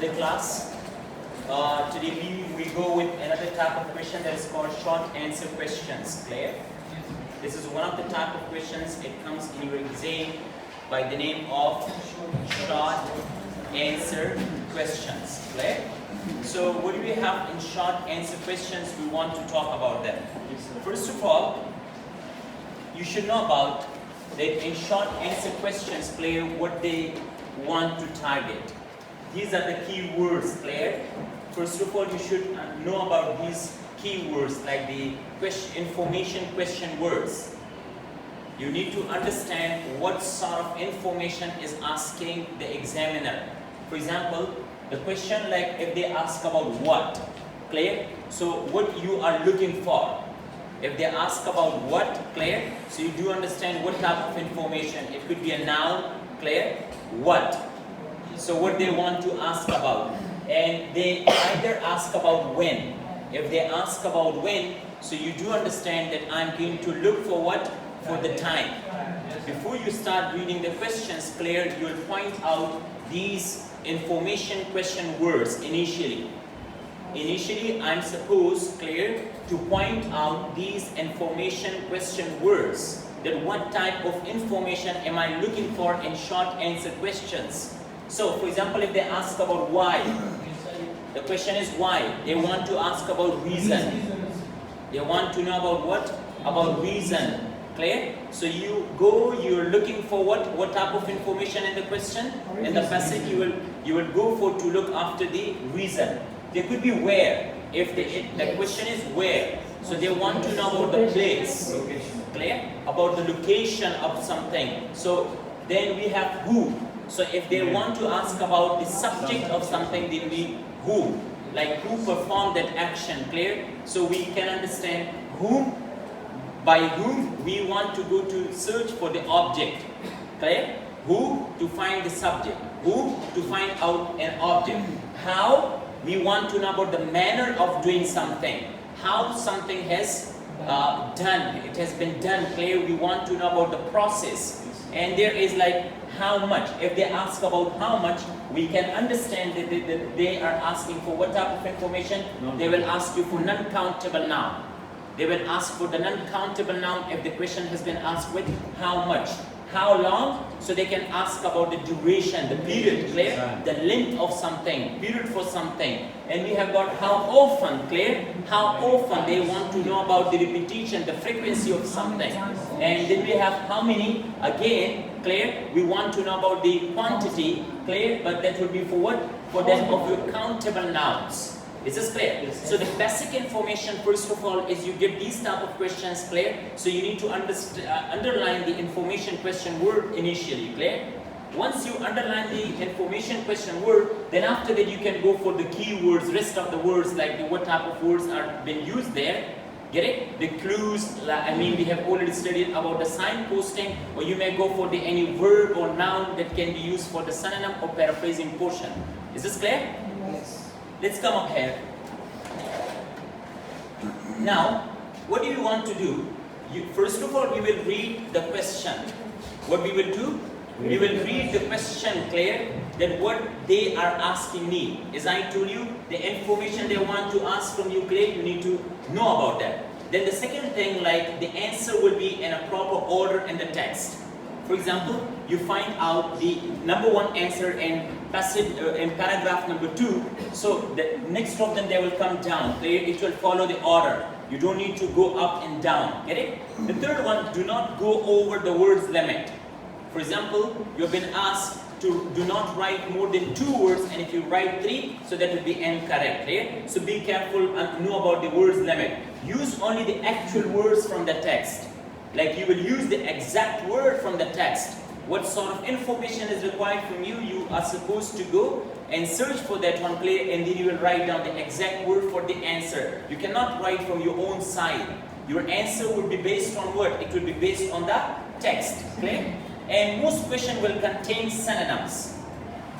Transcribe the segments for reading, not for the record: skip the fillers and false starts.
The class. Today we go with another type of question that is called short answer questions. Clear? This is one of the type of questions. It comes in your exam by the name of short answer questions. Clear? So what do we have in short answer questions? We want to talk about them. First of all, you should know about that in short answer questions, clear, what they want to target. These are the key words, clear. First of all, you should know about these key words, like the information question words. You need to understand what sort of information is asking the examiner. For example, the question like if they ask about what, clear? So what you are looking for. If they ask about what, clear? So you do understand what type of information. It could be a noun, clear? What? So what they want to ask about. And they either ask about when. If they ask about when, so you do understand that I'm going to look for what? For the time. Before you start reading the questions, clear, you will point out these information question words initially. Initially, I'm supposed, clear, to point out these information question words. That what type of information am I looking for in short answer questions. So, for example, if they ask about why, the question is why. They want to ask about reason. They want to know about what? About reason. Clear? So you go, you're looking for what type of information in the question? In the passage you will go for to look after the reason. There could be where. If the question is where. So they want to know about the place. Clear? About the location of something. So then we have who. So if they want to ask about the subject of something, then we who. Like who performed that action, clear? So we can understand whom, by whom we want to go to search for the object, clear? Who to find the subject, who to find out an object. How we want to know about the manner of doing something, how something has done, it has been done, clear? We want to know about the process. And there is like how much. If they ask about how much, we can understand that they are asking for what type of information. They will ask you for non-countable noun. They will ask for the non-countable noun if the question has been asked with how much. How long? So they can ask about the duration, the period, clear? The length of something, period for something. And we have got how often, clear? How often they want to know about the repetition, the frequency of something. And then we have how many, again, clear? We want to know about the quantity, clear? But that would be for what? For that of your countable nouns. Is this clear? Yes. So the basic information, first of all, is you get these type of questions, clear? So you need to underline the information question word initially, clear? Once you underline the information question word, then after that you can go for the keywords, rest of the words, like what type of words are being used there. Get it? The clues, I mean, we have already studied about the signposting, or you may go for the any verb or noun that can be used for the synonym or paraphrasing portion. Is this clear? Yes. Let's come up here. Now, what do you want to do? First of all, we will read the question. What we will do? We will read the question, clear? That what they are asking me. As I told you, the information they want to ask from you, clear? You need to know about that. Then the second thing, like the answer will be in a proper order in the text. For example, you find out the number one answer in passage in paragraph number 2. So the next of them they will come down. It will follow the order. You don't need to go up and down. Get it? The third one, do not go over the words limit. For example, you've been asked to do not write more than 2 words, and if you write 3, so that will be incorrect. Okay? So be careful and know about the words limit. Use only the actual words from the text. Like you will use the exact word from the text. What sort of information is required from you, you are supposed to go and search for that one, clear, and then you will write down the exact word for the answer. You cannot write from your own side. Your answer will be based on what? It will be based on the text, clear? And most questions will contain synonyms.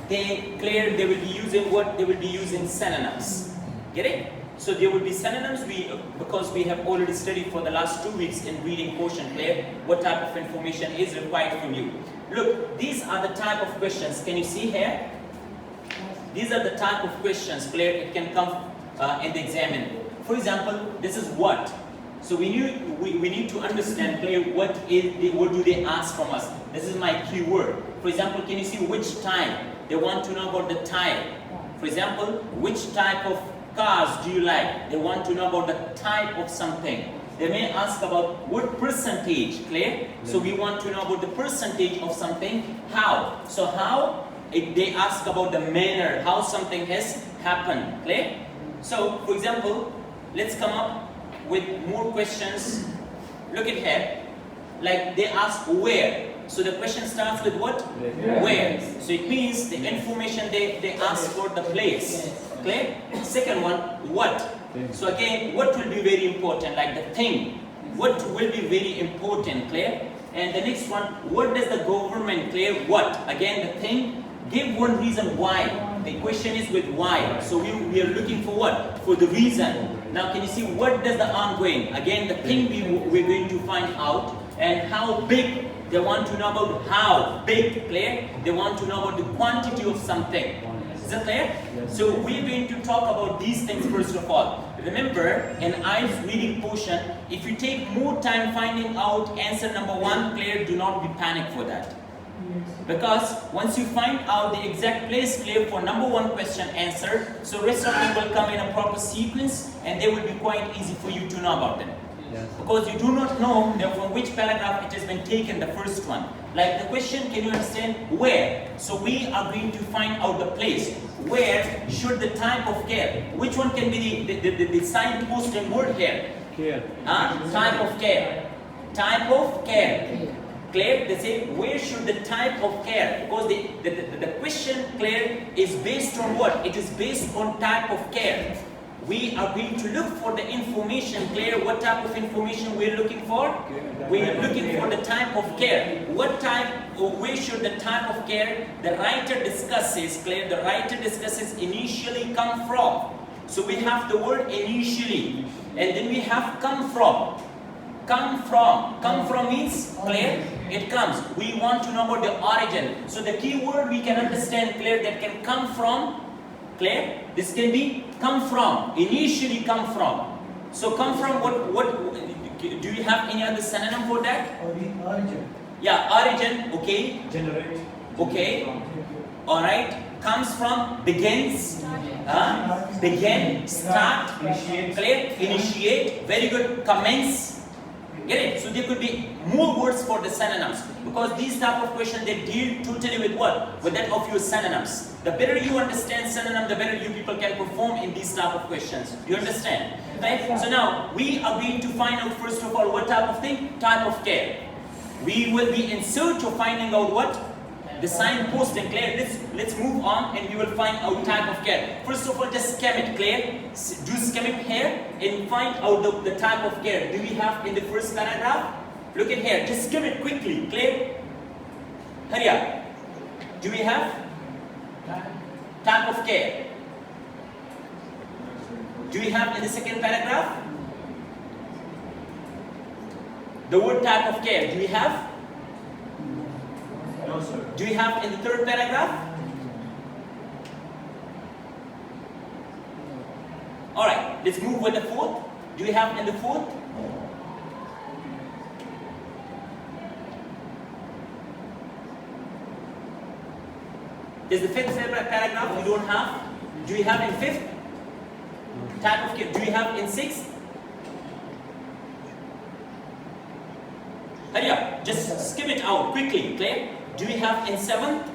They will be using what? They will be using synonyms. Get it? So there will be synonyms, because we have already studied for the last 2 weeks in reading portion, clear? What type of information is required from you. Look, these are the type of questions. Can you see here? These are the type of questions, clear, it can come in the exam. For example, this is what. So we need to understand, clear, what do they ask from us? This is my keyword. For example, can you see which type? They want to know about the type. For example, which type of cars do you like? They want to know about the type of something. They may ask about what percentage, clear? So we want to know about the percentage of something. How? So how? They ask about the manner, how something has happened, clear? So, for example, let's come up with more questions. Look at here. Like they ask where. So the question starts with what? Where. So it means the information they ask for the place. Clear? Second one, what. So again, what will be very important, like the thing. What will be very important, clear? And the next one, what does the government, clear? What? Again, the thing. Give one reason why. The question is with why. So we are looking for what? For the reason. Now can you see what does the ongoing? Again, the thing we're going to find out. And how big. They want to know about how big, clear? They want to know about the quantity of something. Is that clear? Yes. So we're going to talk about these things first of all. Remember, in IELTS reading portion, if you take more time finding out answer number 1, clear, do not be panicked for that. Because once you find out the exact place, clear, for number 1 question answer, so rest of them will come in a proper sequence and they will be quite easy for you to know about them. Yes. Because you do not know from which paragraph it has been taken, the first one. Like the question, can you understand where? So we are going to find out the place. Where should the type of care? Which one can be the signpost and word here? Care. Type of care. Type of care. Clear? They say where should the type of care? Because the question, clear, is based on what? It is based on type of care. We are going to look for the information, clear. What type of information we're looking for? We're looking for the type of care. What type or where should the type of care the writer discusses, clear. The writer discusses initially come from. So we have the word initially. And then we have come from. Come from. Come from means, clear, it comes. We want to know about the origin. So the key word we can understand, clear, that can come from, clear. This can be come from, initially come from. So come from what do you have any other synonym for that? Origin. Yeah, origin, okay. Generate. Okay. Alright. Comes from, begins. Begin, start, initiate. Clear, initiate, very good, commence. Get it? So there could be more words for the synonyms because these type of questions they deal totally with what? With that of your synonyms. The better you understand synonym, the better you people can perform in these type of questions. You understand? Right? So now we are going to find out first of all what type of thing? Type of care. We will be in search of finding out what? The signposting, clear. Let's move on and we will find out type of care. First of all, just skim it, clear. Do skim it here and find out the type of care. Do we have in the first paragraph? Look at here. Just skim it quickly, clear. Hurry up. Do we have type of care? Do we have in the second paragraph the word type of care? Do we have? No, sir. Do we have in the third paragraph? Alright, let's move with the fourth. Do we have in the fourth? Is the fifth paragraph we don't have? Do we have in fifth? Type of care. Do we have in sixth? Hurry up, just skim it out quickly, clear? Do we have in seventh?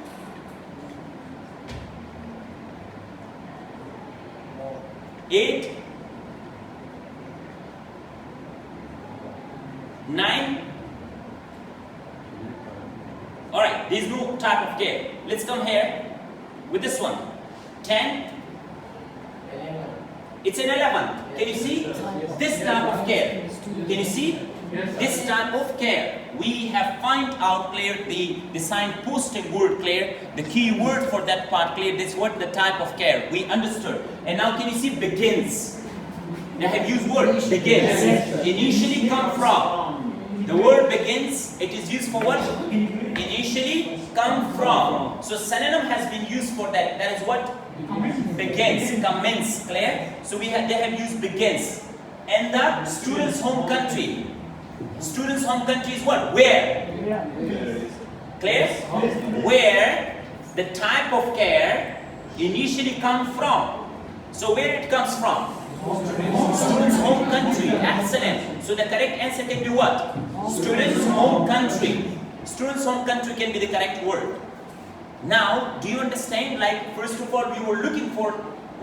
Eight? 9? Alright, there is no type of care. Let's come here with this one. 10? It's an 11. Can you see? This type of care. Can you see? This type of care. We have find out, clear, the signposting word, clear, the key word for that part, clear, this what the type of care. We understood. And now can you see begins? I have used word begins. Initially come from. The word begins, it is used for what? Initially come from. So synonym has been used for that. That is what? Begins, commence, clear? So they have used begins. And the student's home country. Student's home country is what? Where? Clear? Where the type of care initially comes from. So where it comes from? Student's home country. Excellent. So the correct answer can be what? Student's home country. Student's home country can be the correct word. Now, do you understand? Like, first of all, we were looking for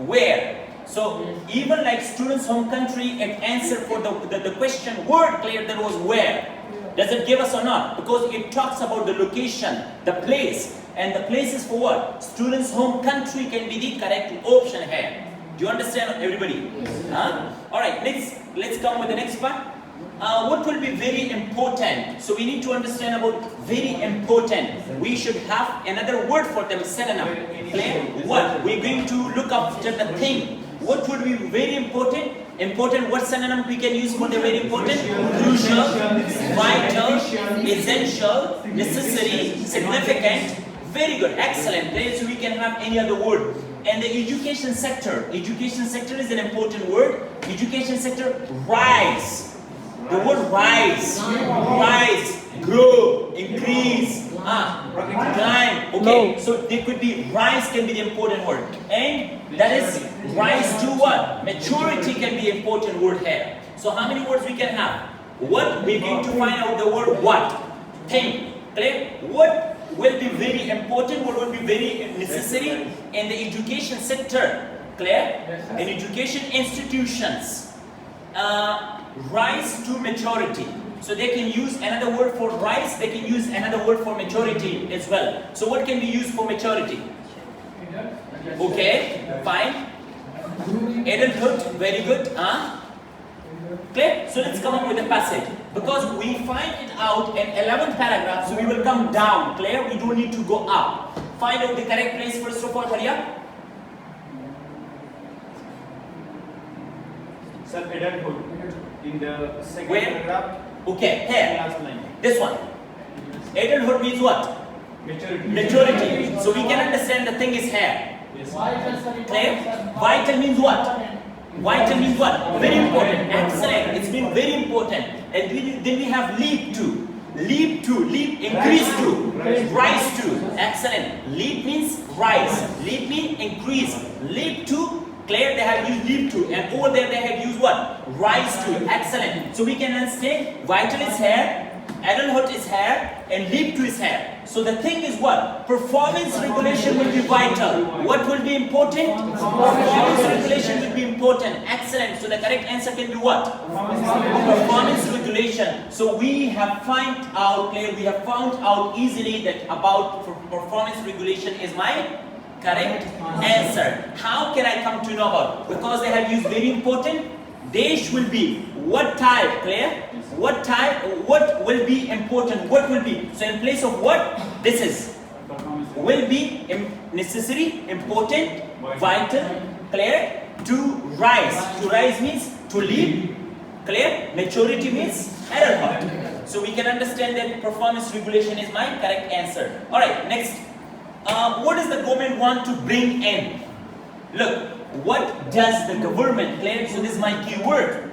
where. So, even like student's home country, an answer for the question word clear, that was where. Does it give us or not? Because it talks about the location, the place. And the place is for what? Student's home country can be the correct option here. Do you understand, everybody? Huh? Alright, let's come with the next part. What will be very important? So we need to understand about very important. We should have another word for them, synonym. Clear? What? We're going to look after the thing. What would be very important? Important, what synonym we can use for the very important? Crucial, vital, essential, necessary, significant. Very good, excellent. So we can have any other word. And the education sector. Education sector is an important word. Education sector, rise. The word rise, rise, grow, increase, climb. Okay, so there could be rise can be the important word, and that is rise to what? Maturity can be important word here. So how many words we can have? What we're going to find out the word what? Thing. Clear? What will be very important? What will be very necessary in the education sector? Clear? In education institutions. Rise to maturity. So they can use another word for rise, they can use another word for maturity as well. So what can be used for maturity? Okay, fine. Adulthood, very good. Clear? So let's come up with a passage. Because we find it out in 11th paragraph, so we will come down. Clear? We don't need to go up. Find out the correct place first of all, hurry up. Sir, adulthood. In the second Where? paragraph. Okay, here. Last line. This one. Adulthood means what? Maturity. Maturity. So we can understand the thing is here. Yes. Clear? Vital means what? Vital means what? Very important. Excellent. It's been very important. And then we have leap to. Leap to. Leap, increase to. Rise to. Excellent. Leap means rise. Leap means increase. Leap to. Clear, they have used leap to, and over there they have used what? Rise to. Excellent. So we can understand vital is here, adulthood is here, and leap to is here. So the thing is what? Performance regulation will be vital. What will be important? Performance regulation will be important. Excellent. So the correct answer can be what? Performance regulation. So we have found out, clear, we have found out easily that about performance regulation is my correct answer. How can I come to know about? Because they have used very important. Dash will be what type, clear? What type, what will be important, what will be. So in place of what, this is will be necessary, important, vital, clear? To rise. To rise means to leap, clear? Maturity means adulthood. So we can understand that performance regulation is my correct answer. Alright, next. What does the government want to bring in? Look, what does the government claim? So this is my keyword.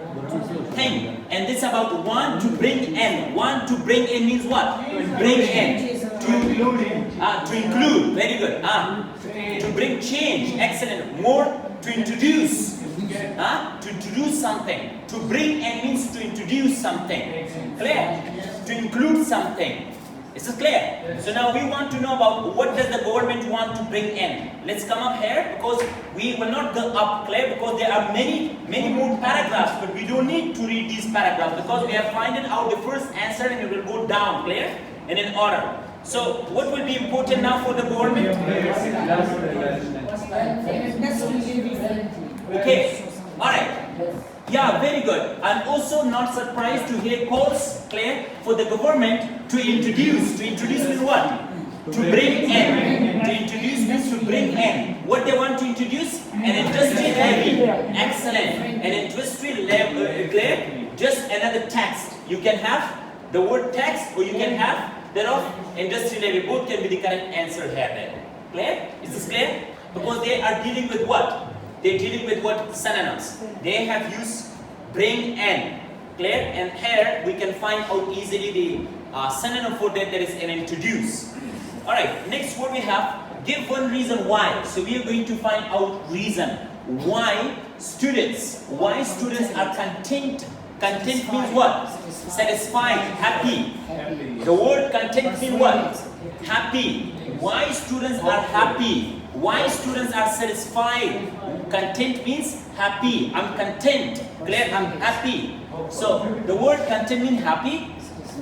Thing. And this about want to bring in. Want to bring in means what? Bring in. To include. Very good. To bring change. Excellent. More to introduce. To introduce something. To bring in means to introduce something. Clear? To include something. Is this clear? So now we want to know about what does the government want to bring in. Let's come up here because we will not go up, clear, because there are many more paragraphs, but we don't need to read these paragraphs because we have found out the first answer and it will go down, clear, and in order. So what will be important now for the government? Okay, alright. Yeah, very good. I'm also not surprised to hear calls, clear, for the government to introduce. To introduce means what? To bring in. To introduce means to bring in. What they want to introduce? An industry levy. Excellent. An industry levy, clear? Just another tax. You can have the word tax or you can have that of industry levy. Both can be the correct answer here then. Clear? Is this clear? Because they are dealing with what? They're dealing with what? Synonyms. They have used bring and. Clear? And here we can find out easily the synonym for that is an introduce. Alright, next word we have give one reason why. So we are going to find out reason why students are content. Content means what? Satisfied, happy. The word content means what? Happy. Why students are happy? Why students are satisfied? Content means happy. I'm content. Clear? I'm happy. So the word content means happy.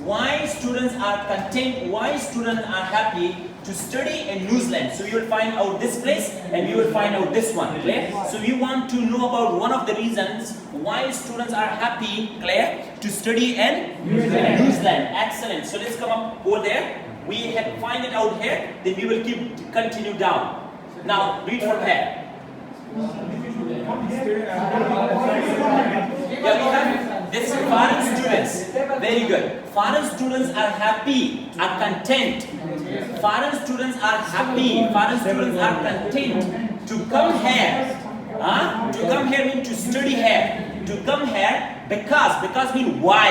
Why students are content? Why students are happy to study in New Zealand? So you will find out this place and you will find out this one. Clear? So we want to know about one of the reasons why students are happy. Clear? To study in New Zealand. Excellent. So let's come up over there. We have find it out here. Then we will continue down. Now read from here. Yeah, we have this foreign students. Very good. Foreign students are happy, are content. Foreign students are happy. Foreign students are content to come here. To come here means to study here. To come here because means why.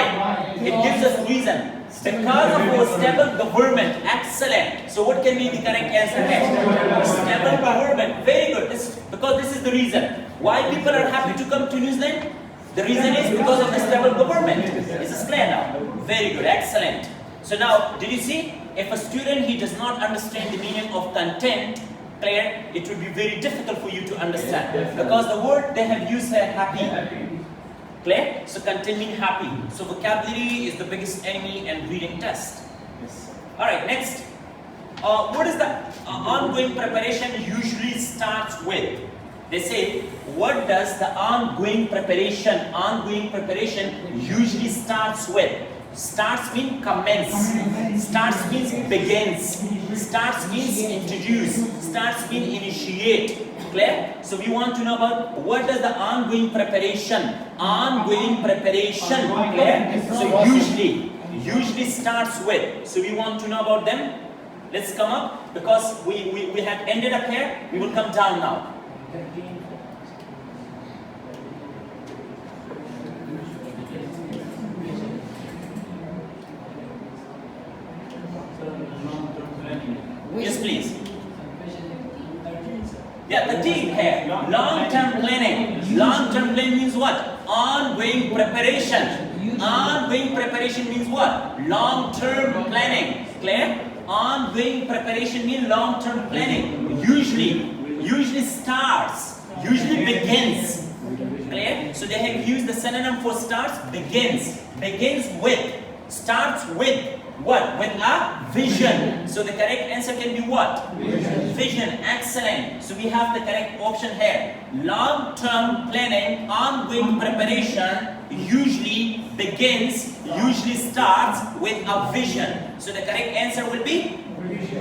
It gives us reason. Because of our stable government. Excellent. So what can be the correct answer here? Stable government. Very good. Because this is the reason. Why people are happy to come to New Zealand? The reason is because of the stable government. Is this clear now? Very good. Excellent. So now, did you see? If a student he does not understand the meaning of content, clear, it would be very difficult for you to understand. Because the word they have used here, happy. Clear? So content means happy. So vocabulary is the biggest enemy in reading test. Alright, next. What is the ongoing preparation usually starts with? They say, what does the ongoing preparation usually starts with? Starts means commence. Starts means begins. Starts means introduce. Starts means initiate. Clear? So we want to know about what does the ongoing preparation. Clear? So usually starts with. So we want to know about them. Let's come up because we have ended up here. We will come down now. Yes, please. Yeah, the D here. Long-term planning. Long-term planning means what? Ongoing preparation. Ongoing preparation means what? Long-term planning. Clear? Ongoing preparation means long-term planning. Usually starts. Usually begins. Clear? So they have used the synonym for starts. Begins. Begins with. Starts with. What? With a vision. So the correct answer can be what? Vision. Excellent. So we have the correct option here. Long-term planning, ongoing preparation, usually begins, usually starts with a vision. So the correct answer will be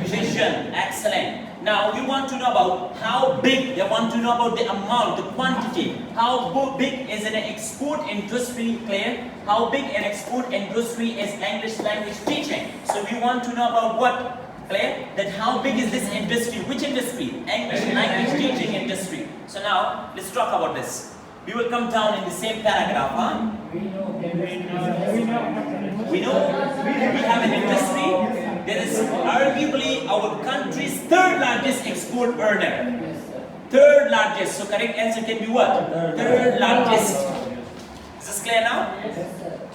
vision. Excellent. Now we want to know about how big, they want to know about the amount, the quantity. How big is an export industry, clear? How big an export industry is English language teaching? So we want to know about what? Clear? That how big is this industry? Which industry? English language teaching industry. So now let's talk about this. We will come down in the same paragraph, huh? We have an industry that is arguably our country's third largest export earner. Third largest. So correct answer can be what? Third largest. Is this clear now?